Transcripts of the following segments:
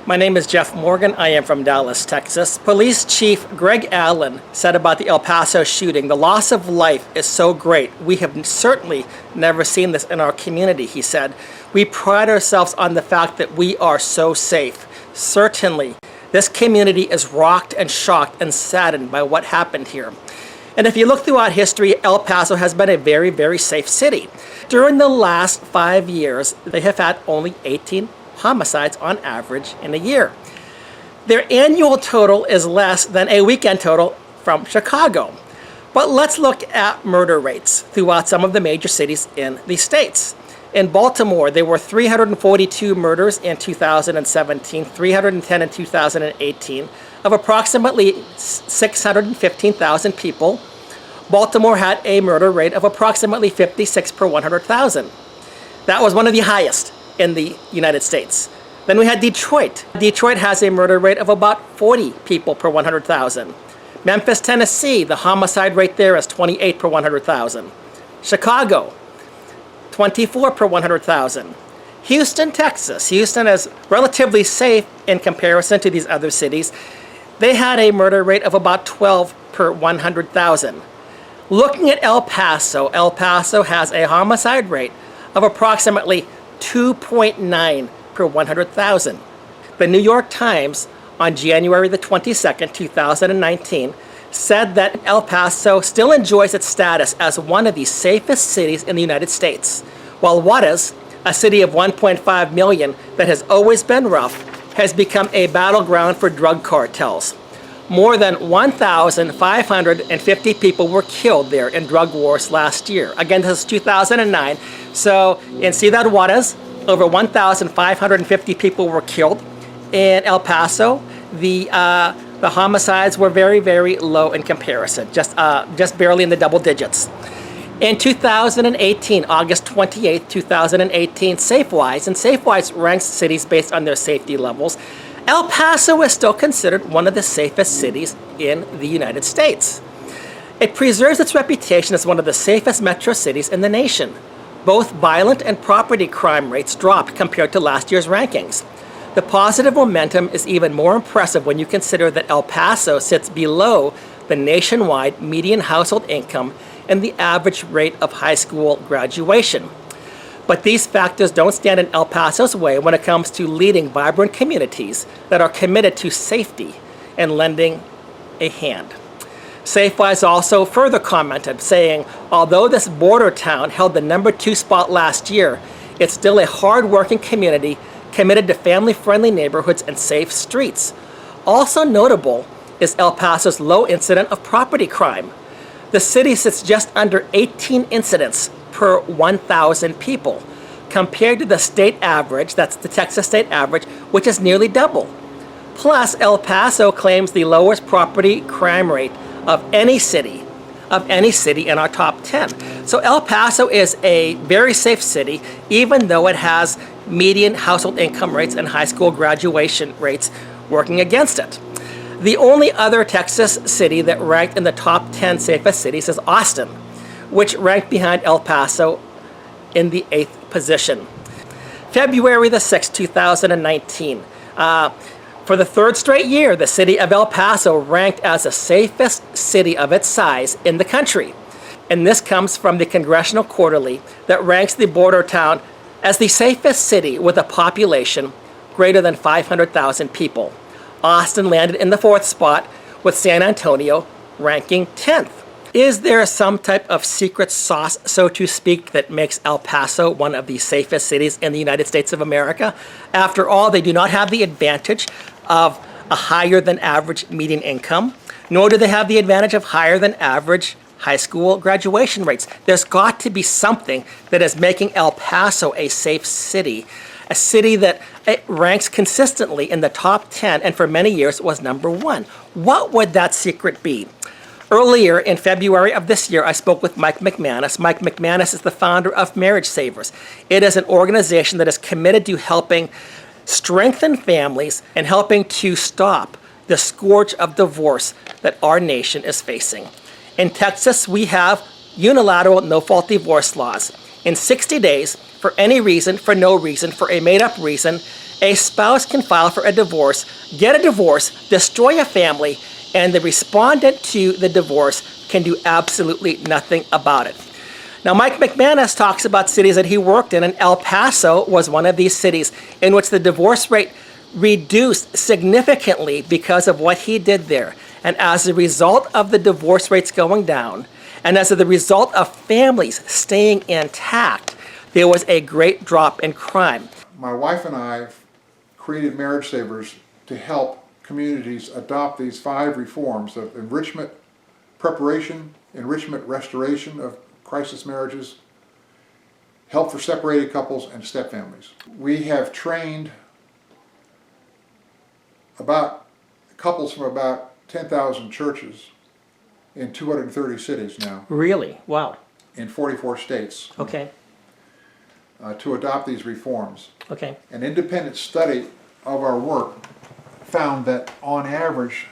My name is Jeff Morgan. I am from Dallas, Texas. Police Chief Greg Allen said about the El Paso shooting, "The loss of life is so great. We have certainly never seen this in our community," he said. "We pride ourselves on the fact that we are so safe. Certainly, this community is rocked and shocked and saddened by what happened here." And if you look throughout history, El Paso has been a very, very safe city. During the last 5 years, they have had only 18 homicides on average in a year. Their annual total is less than a weekend total from Chicago. But let's look at murder rates throughout some of the major cities in the states. In Baltimore, there were 342 murders in 2017, 310 in 2018, of approximately 615,000 people. Baltimore had a murder rate of approximately 56 per 100,000. That was one of the highest in the United States. Then we had Detroit. Detroit has a murder rate of about 40 people per 100,000. Memphis, Tennessee, the homicide rate there is 28 per 100,000. Chicago, 24 per 100,000. Houston, Texas. Houston is relatively safe in comparison to these other cities. They had a murder rate of about 12 per 100,000. Looking at El Paso has a homicide rate of approximately 2.9 per 100,000. The New York Times on January the 22nd, 2019, said that El Paso still enjoys its status as one of the safest cities in the United States, while Juarez, a city of 1.5 million that has always been rough, has become a battleground for drug cartels. More than 1,550 people were killed there in drug wars last year. Again, this is 2009. So in Ciudad Juarez, over 1,550 people were killed. In El Paso, the homicides were very, very low in comparison, just barely in the double digits. In 2018, August 28th, 2018, Safewise ranks cities based on their safety levels. El Paso is still considered one of the safest cities in the United States. It preserves its reputation as one of the safest metro cities in the nation. Both violent and property crime rates dropped compared to last year's rankings. The positive momentum is even more impressive when you consider that El Paso sits below the nationwide median household income and the average rate of high school graduation. But these factors don't stand in El Paso's way when it comes to leading vibrant communities that are committed to safety and lending a hand. Safewise also further commented, saying, although this border town held the number 2 spot last year, it's still a hard-working community committed to family-friendly neighborhoods and safe streets. Also notable is El Paso's low incident of property crime. The city sits just under 18 incidents per 1,000 people, compared to the state average, that's the Texas state average, which is nearly double. Plus, El Paso claims the lowest property crime rate of any city in our top 10. So El Paso is a very safe city, even though it has median household income rates and high school graduation rates working against it. The only other Texas city that ranked in the top 10 safest cities is Austin, which ranked behind El Paso in the 8th position. February the 6th, 2019. For the 3rd straight year, the city of El Paso ranked as the safest city of its size in the country. And this comes from the Congressional Quarterly that ranks the border town as the safest city with a population greater than 500,000 people. Austin landed in the 4th spot, with San Antonio ranking 10th. Is there some type of secret sauce, so to speak, that makes El Paso one of the safest cities in the United States of America? After all, they do not have the advantage of a higher than average median income, nor do they have the advantage of higher than average high school graduation rates. There's got to be something that is making El Paso a safe city, a city that ranks consistently in the top 10 and for many years was number 1. What would that secret be? Earlier in February of this year, I spoke with Mike McManus. Mike McManus is the founder of Marriage Savers. It is an organization that is committed to helping strengthen families and helping to stop the scourge of divorce that our nation is facing. In Texas, we have unilateral no-fault divorce laws. In 60 days, for any reason, for no reason, for a made-up reason, A spouse can file for a divorce, get a divorce, destroy a family, and the respondent to the divorce can do absolutely nothing about it. Now, Mike McManus talks about cities that he worked in, and El Paso was one of these cities in which the divorce rate reduced significantly because of what he did there. And as a result of the divorce rates going down, and as a result of families staying intact, there was a great drop in crime. My wife and I created Marriage Savers to help communities adopt these 5 reforms of enrichment, preparation, enrichment, restoration of crisis marriages, help for separated couples, and step families. We have trained about couples from about 10,000 churches in 230 cities now. Really? Wow. In 44 states. Okay. To adopt these reforms. Okay. An independent study of our work found that on average,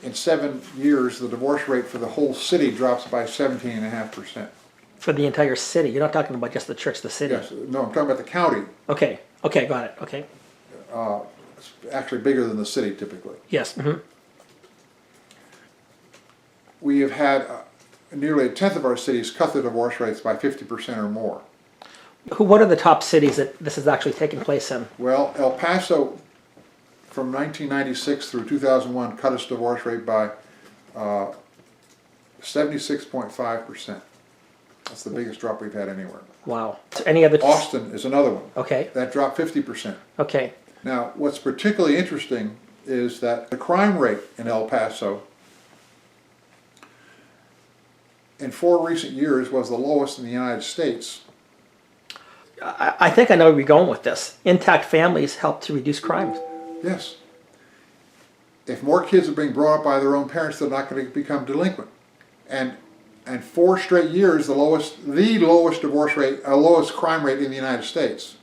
in 7 years, the divorce rate for the whole city drops by 17.5%. For the entire city? You're not talking about just the church, the city? Yes, no, I'm talking about the county. Okay, okay, got it, okay. It's actually bigger than the city typically. Yes. Mm-hmm. We have had nearly 1/10 of our cities cut the divorce rates by 50% or more. What are the top cities that this is actually taking place in? Well, El Paso, from 1996 through 2001, cut its divorce rate by 76.5%. That's the biggest drop we've had anywhere. Wow. So any other? Austin is another one. Okay. That dropped 50%. Okay. Now, what's particularly interesting is that the crime rate in El Paso in 4 recent years was the lowest in the United States. I think I know where you're going with this. Intact families help to reduce crimes. Yes. If more kids are being brought up by their own parents, they're not going to become delinquent. And 4 straight years, the lowest divorce rate, lowest crime rate in the United States.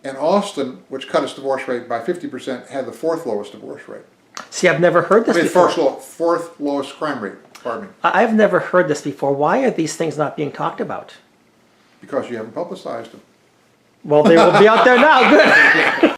And Austin, which cut its divorce rate by 50%, had the 4th lowest divorce rate. See, I've never heard this before. 4th lowest crime rate, pardon me. I've never heard this before. Why are these things not being talked about? Because you haven't publicized them. Well, they will be out there now. Good.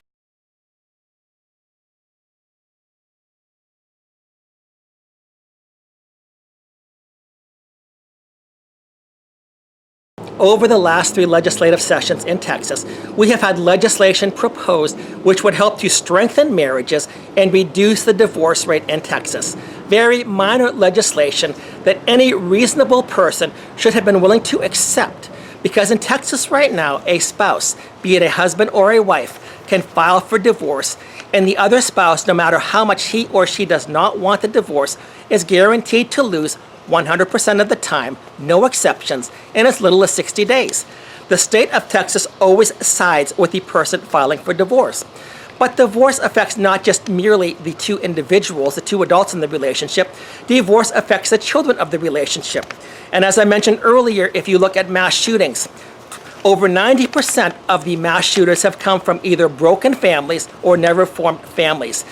Over the last 3 legislative sessions in Texas, we have had legislation proposed which would help to strengthen marriages and reduce the divorce rate in Texas. Very minor legislation that any reasonable person should have been willing to accept, because in Texas right now, a spouse, be it a husband or a wife, can file for divorce, and the other spouse, no matter how much he or she does not want the divorce, is guaranteed to lose 100% of the time, no exceptions, in as little as 60 days. The state of Texas always sides with the person filing for divorce. But divorce affects not just merely the 2 individuals, the 2 adults in the relationship. Divorce affects the children of the relationship. And as I mentioned earlier, if you look at mass shootings, over 90% of the mass shooters have come from either broken families or never formed families.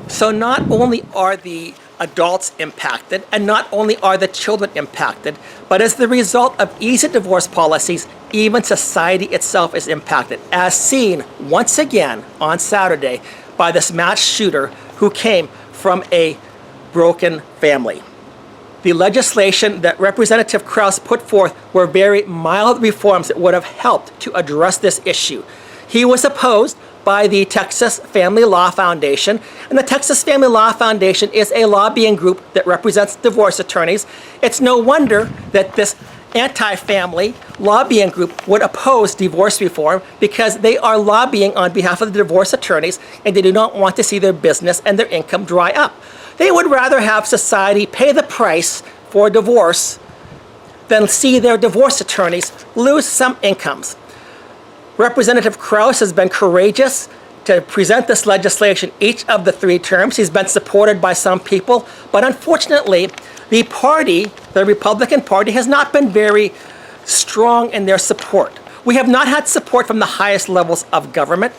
So not only are the adults impacted, and not only are the children impacted, but as the result of easy divorce policies, even society itself is impacted, as seen once again on Saturday by this mass shooter who came from a broken family. The legislation that Representative Krause put forth were very mild reforms that would have helped to address this issue. He was opposed by the Texas Family Law Foundation, and the Texas Family Law Foundation is a lobbying group that represents divorce attorneys. It's no wonder that this anti-family lobbying group would oppose divorce reform, because they are lobbying on behalf of the divorce attorneys, and they do not want to see their business and their income dry up. They would rather have society pay the price for divorce than see their divorce attorneys lose some incomes. Representative Krause has been courageous to present this legislation each of the 3 terms. He's been supported by some people, but unfortunately, the party, the Republican Party, has not been very strong in their support. We have not had support from the highest levels of government,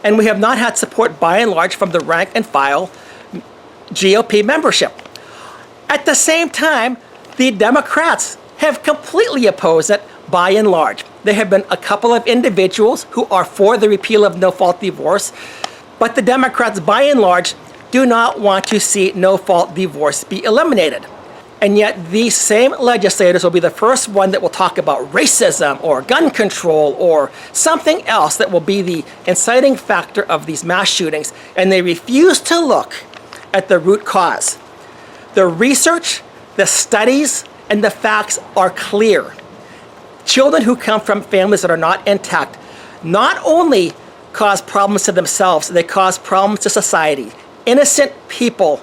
and we have not had support by and large from the rank and file GOP membership. At the same time, the Democrats have completely opposed it by and large. there have been a couple of individuals who are for the repeal of no-fault divorce, but the Democrats, by and large, do not want to see no-fault divorce be eliminated. And yet these same legislators will be the first one that will talk about racism or gun control or something else that will be the inciting factor of these mass shootings, and they refuse to look at the root cause. The research, the studies, and the facts are clear. Children who come from families that are not intact not only cause problems to themselves, they cause problems to society. Innocent people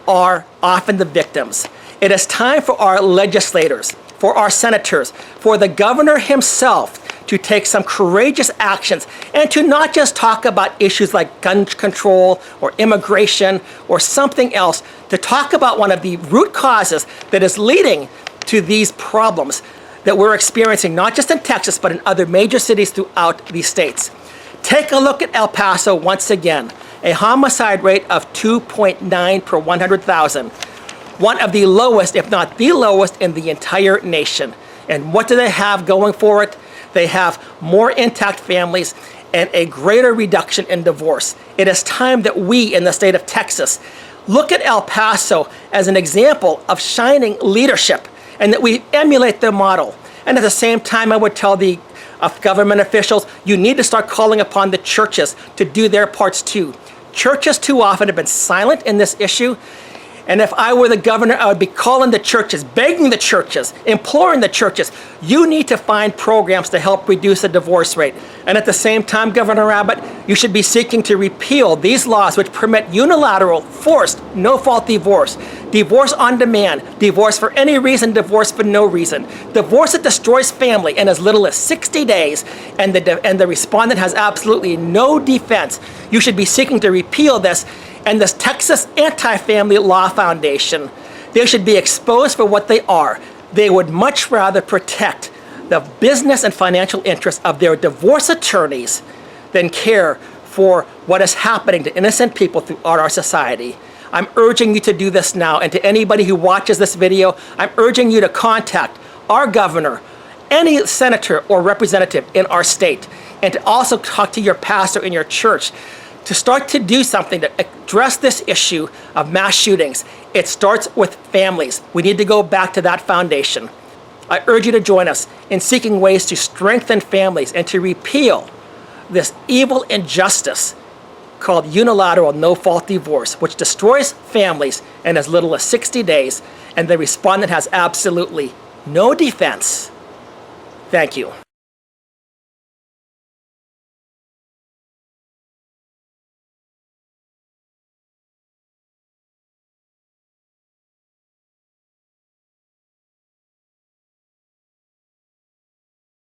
are often the victims. It is time for our legislators, for our senators, for the governor himself to take some courageous actions and to not just talk about issues like gun control or immigration or something else, to talk about one of the root causes that is leading to these problems that we're experiencing, not just in Texas, but in other major cities throughout these states. Take a look at El Paso once again, a homicide rate of 2.9 per 100,000. One of the lowest, if not the lowest, in the entire nation. And what do they have going for it? They have more intact families and a greater reduction in divorce. It is time that we in the state of Texas look at El Paso as an example of shining leadership and that we emulate their model. And at the same time, I would tell the government officials, you need to start calling upon the churches to do their parts too. Churches too often have been silent in this issue. And if I were the governor, I would be calling the churches, begging the churches, imploring the churches, you need to find programs to help reduce the divorce rate. And at the same time, Governor Abbott, you should be seeking to repeal these laws which permit unilateral, forced, no-fault divorce, divorce on demand, divorce for any reason, divorce for no reason, divorce that destroys family in as little as 60 days, and the respondent has absolutely no defense. You should be seeking to repeal this. And this Texas Anti-Family Law Foundation, they should be exposed for what they are. They would much rather protect the business and financial interests of their divorce attorneys than care for what is happening to innocent people throughout our society. I'm urging you to do this now, and to anybody who watches this video, I'm urging you to contact our governor, any senator or representative in our state, and to also talk to your pastor in your church to start to do something to address this issue of mass shootings. It starts with families. We need to go back to that foundation. I urge you to join us in seeking ways to strengthen families and to repeal this evil injustice called unilateral no-fault divorce, which destroys families in as little as 60 days, and the respondent has absolutely no defense. Thank you.